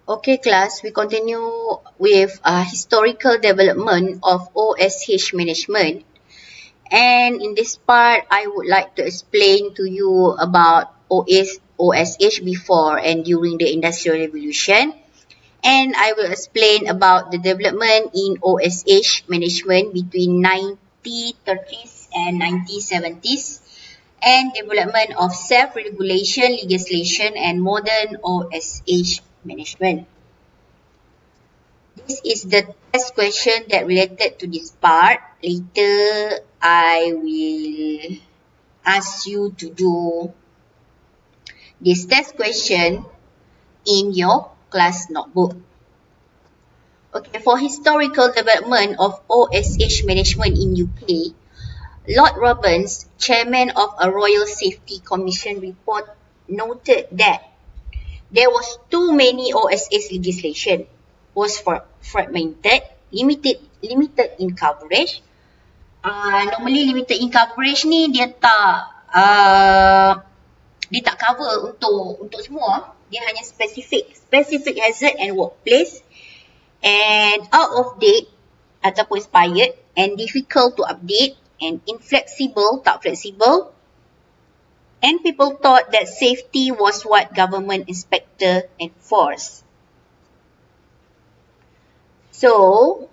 Okay class, we continue with historical development of OSH management, and in this part I would like to explain to you about OSH before and during the Industrial Revolution, and I will explain about the development in OSH management between 1930s and 1970s, and development of self-regulation legislation and modern OSH management. This is the test question that related to this part. Later, I will ask you to do this test question in your class notebook. Okay, for historical development of OSH management in UK, Lord Robbins, chairman of a Royal Safety Commission report, noted that there was too many OSH legislation, was fragmented, limited in coverage. Normally limited in coverage ni dia tak cover untuk semua. Dia hanya specific hazard and workplace, and out of date ataupun expired, and difficult to update, and inflexible, tak flexible, and people thought that safety was what government inspector enforced. So,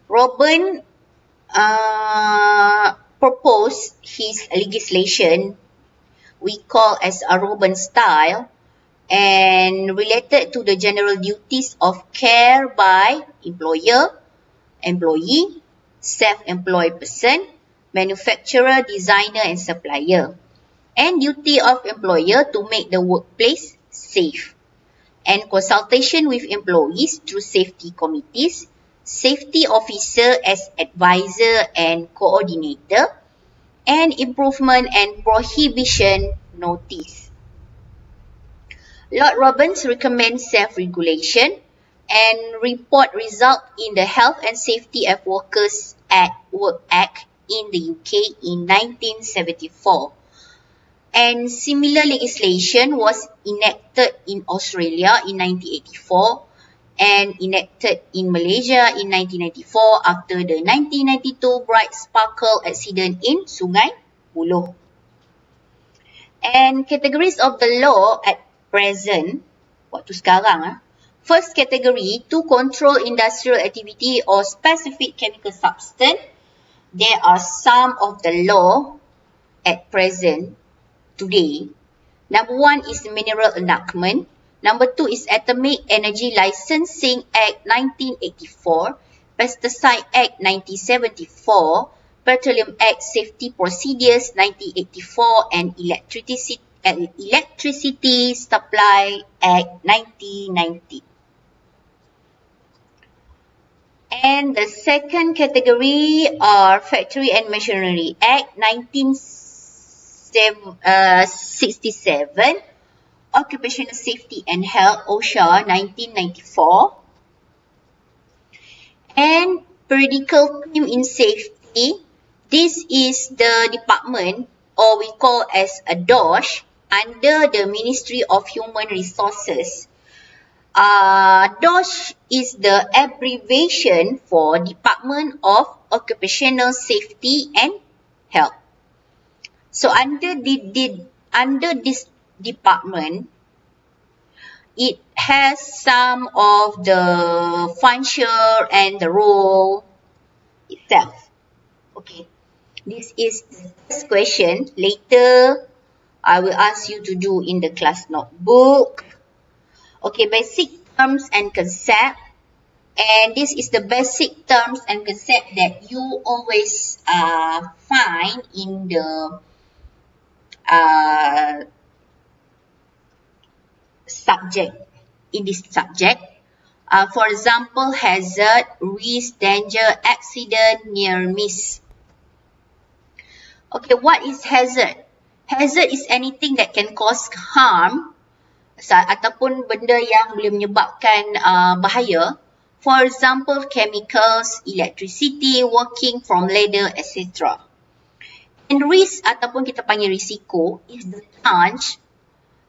Robin proposed his legislation we call as a Robin style, and related to the general duties of care by employer, employee, self-employed person, manufacturer, designer and supplier, and duty of employer to make the workplace safe, and consultation with employees through safety committees, safety officer as advisor and coordinator, and improvement and prohibition notice. Lord Robbins recommends self-regulation and report result in the Health and Safety of Workers Work Act in the UK in 1974. And similar legislation was enacted in Australia in 1984 and enacted in Malaysia in 1994 after the 1992 Bright Sparkle accident in Sungai Buloh. And categories of the law at present, waktu sekarang, first category, to control industrial activity or specific chemical substance, there are some of the law at present today. Number one is Mineral Enactment. Number two is Atomic Energy Licensing Act 1984, Pesticide Act 1974, Petroleum Act Safety Procedures 1984, and Electricity Supply Act 1990. And the second category are Factory and Machinery Act 1967, Occupational Safety and Health OSHA 1994, and Periodical Claim in Safety. This is the department, or we call as a DOSH, under the Ministry of Human Resources. DOSH is the abbreviation for Department of Occupational Safety and Health. So under this department, it has some of the function and the role itself. Okay, this is the first question. Later, I will ask you to do in the class notebook. Okay, basic terms and concept. And this is the basic terms and concept that you always find in the subject, in this subject. For example, hazard, risk, danger, accident, near miss. Okay, what is hazard? Hazard is anything that can cause harm ataupun benda yang boleh menyebabkan bahaya. For example, chemicals, electricity, working from ladder, etc. And risk ataupun kita panggil risiko is the chance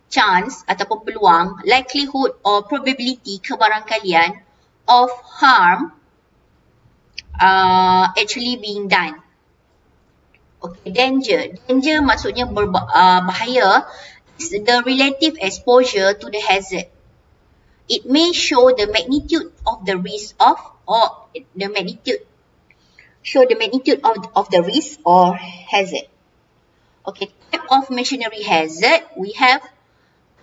chance ataupun peluang, likelihood or probability kebarangkalian of harm actually being done. Okay, danger. Danger maksudnya bahaya is the relative exposure to the hazard. It may show the magnitude of the risk of or the magnitude of the risk or hazard. Okay, type of machinery hazard, we have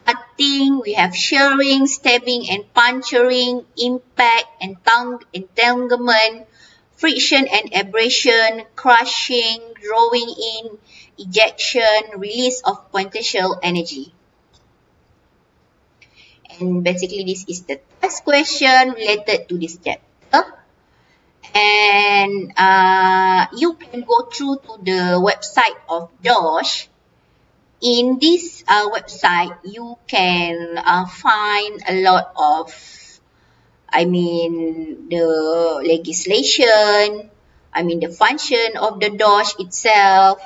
cutting, we have shearing, stabbing and puncturing, impact, entanglement, friction and abrasion, crushing, drawing in, ejection, release of potential energy. And basically this is the test question related to this chapter. And you can go through to the website of DOSH. In this website, you can find a lot of, the legislation, the function of the DOSH itself.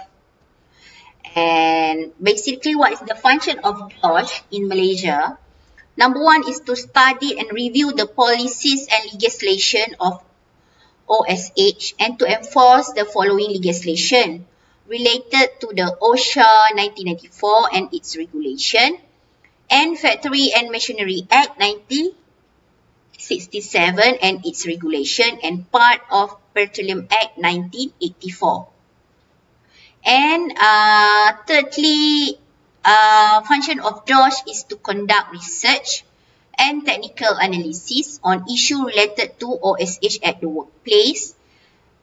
And basically, what is the function of DOSH in Malaysia? Number one is to study and review the policies and legislation of OSH and to enforce the following legislation related to the OSHA 1994 and its regulation and Factory and Machinery Act 1967 and its regulation and part of Petroleum Act 1984. And thirdly, function of DOSH is to conduct research and technical analysis on issues related to OSH at the workplace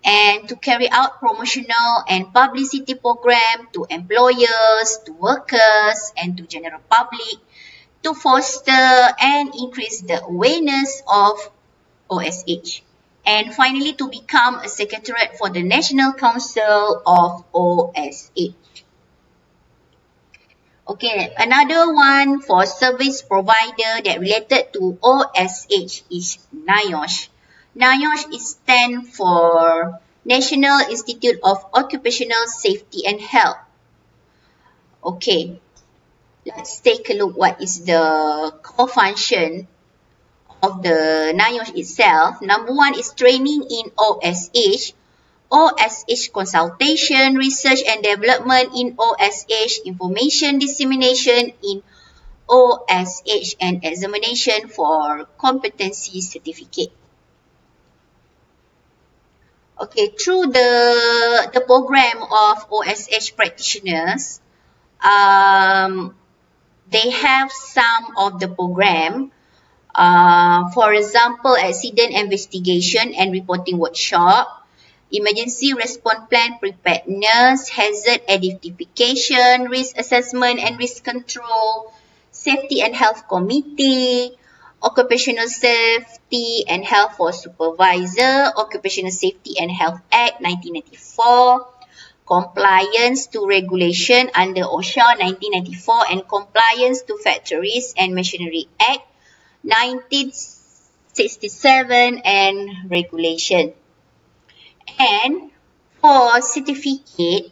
and to carry out promotional and publicity program to employers, to workers and to general public to foster and increase the awareness of OSH. And finally, to become a secretariat for the National Council of OSH. Okay, another one for service provider that related to OSH is NIOSH. NIOSH is stand for National Institute of Occupational Safety and Health. Okay, let's take a look what is the core function of the NIOSH itself. Number one is training in OSH. OSH consultation, research and development in OSH, information dissemination in OSH and examination for competency certificate. Okay, through the program of OSH practitioners, they have some of the program. For example, accident investigation and reporting workshop, emergency response plan preparedness, hazard identification, risk assessment and risk control, safety and health committee, occupational safety and health for supervisor, Occupational Safety and Health Act 1994, compliance to regulation under OSHA 1994 and compliance to Factories and Machinery Act 1967 and regulation. And for certificate,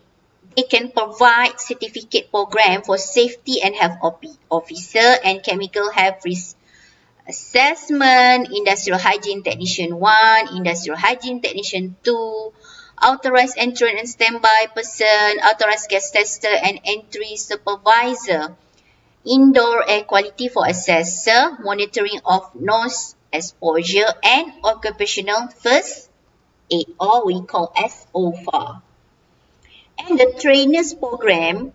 they can provide certificate program for safety and health officer and chemical health risk assessment, industrial hygiene technician 1, industrial hygiene technician 2, authorized entrant and standby person, authorized gas tester and entry supervisor, indoor air quality for assessor, monitoring of nose exposure and occupational first aid, or we call as OFA. And the trainers program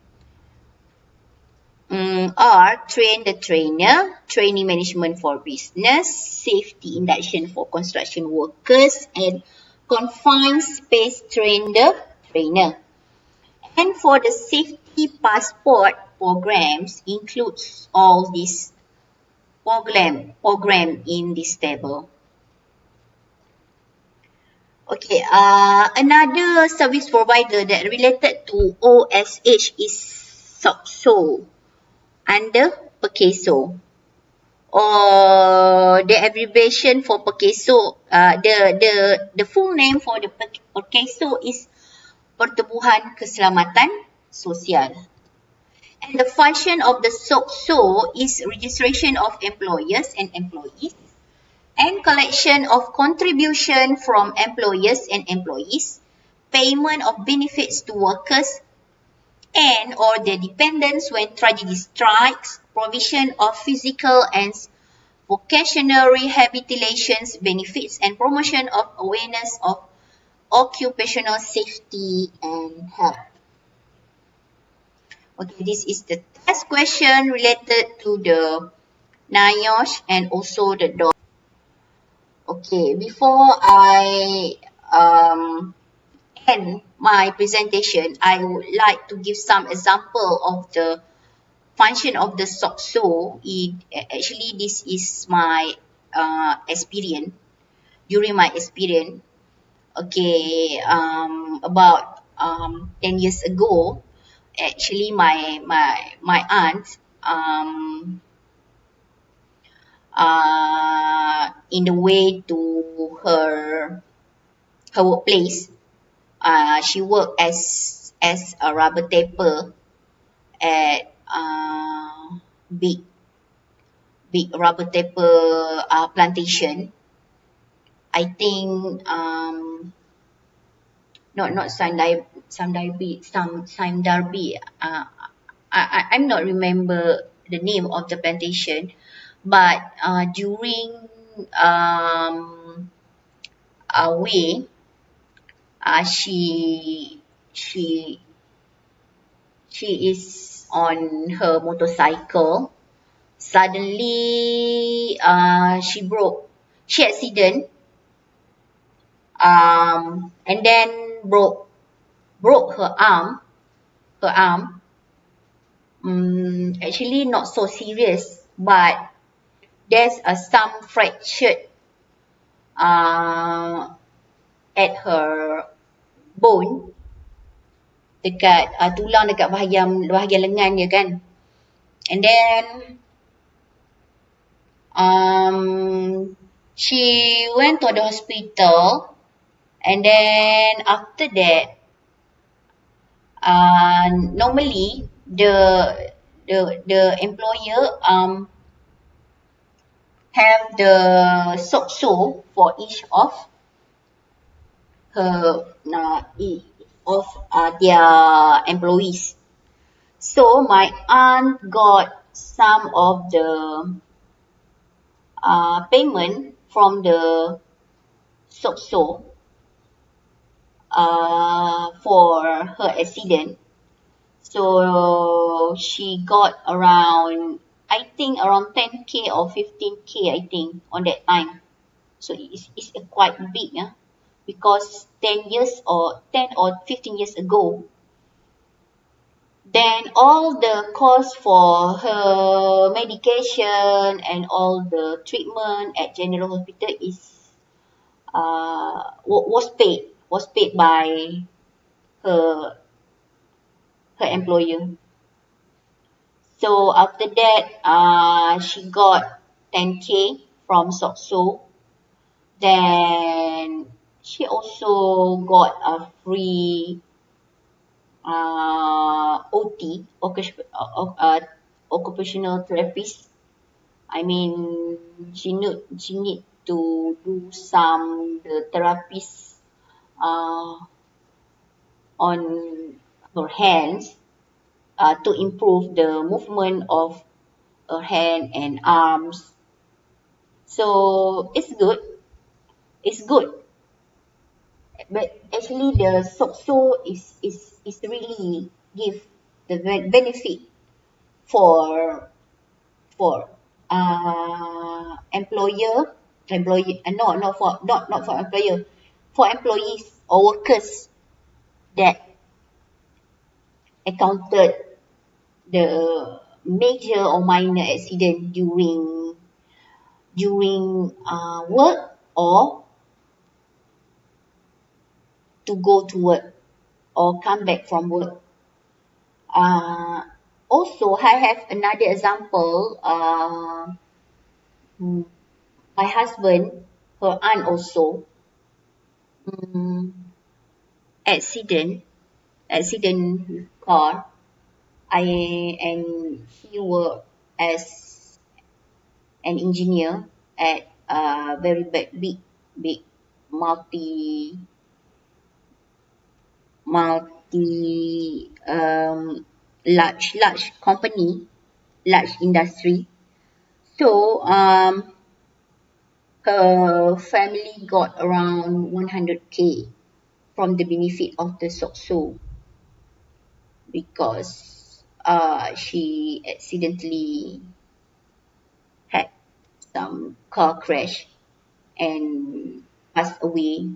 are train the trainer, training management for business, safety induction for construction workers, and confined space train the trainer. And for the safety passport programs includes all these program in this table. Okay, another service provider that related to OSH is SOCSO under PERCASO, or the abbreviation for PERCASO. The full name for the PERCASO is Pertubuhan Keselamatan Sosial. And the function of the SOCSO is registration of employers and employees, and collection of contribution from employers and employees, payment of benefits to workers and or their dependents when tragedy strikes, provision of physical and vocational rehabilitations benefits, and promotion of awareness of occupational safety and health. Okay, this is the test question related to the NIOSH and also the DOS. Okay, before I end my presentation, I would like to give some example of the function of the SOCSO. Actually, this is my experience, during my experience. Okay, about 10 years ago, actually my aunt in the way to her workplace, she worked as a rubber taper at big rubber taper plantation. I think not Sam Darby. I'm not remember the name of the plantation, but during way, she is on her motorcycle. Suddenly, she accident, and then broke her arm. Her arm, actually not so serious, but there's some fractured at her bone, dekat tulang dekat bahagian lengan dia kan. And then she went to the hospital, and then after that, normally the employer have the SOCSO for each of her their employees. So my aunt got some of the payment from the SOCSO for her accident. So she got around, I think around 10k or 15k, I think, on that time. So it's quite big, because 10 or 15 years ago, then all the cost for her medication and all the treatment at General Hospital is was paid by her employer. So after that, she got 10k from SOCSO. Then she also got a free OT, occupational therapist. I mean, she need to do some the therapies on her hands to improve the movement of her hand and arms. So it's good. It's good. But actually the SOCSO is really give the benefit for employee no not for not for employer, for employees or workers that encountered the major or minor accident during work or to go to work or come back from work. Also, I have another example. My husband, her aunt also, accident with car. He worked as an engineer at a very big multi large company, large industry. So her family got around 100K from the benefit of the SOCSO because she accidentally had some car crash and passed away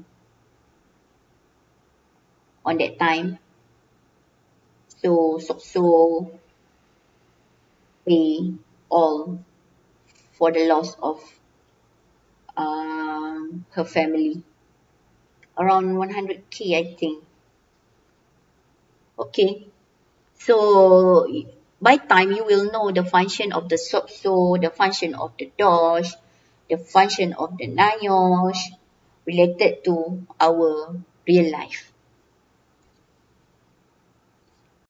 on that time. So SOCSO pay all for the loss of her family. Around 100K, I think. Okay. So by time you will know the function of the SOCSO, the function of the DOSH, the function of the NIOSH related to our real life.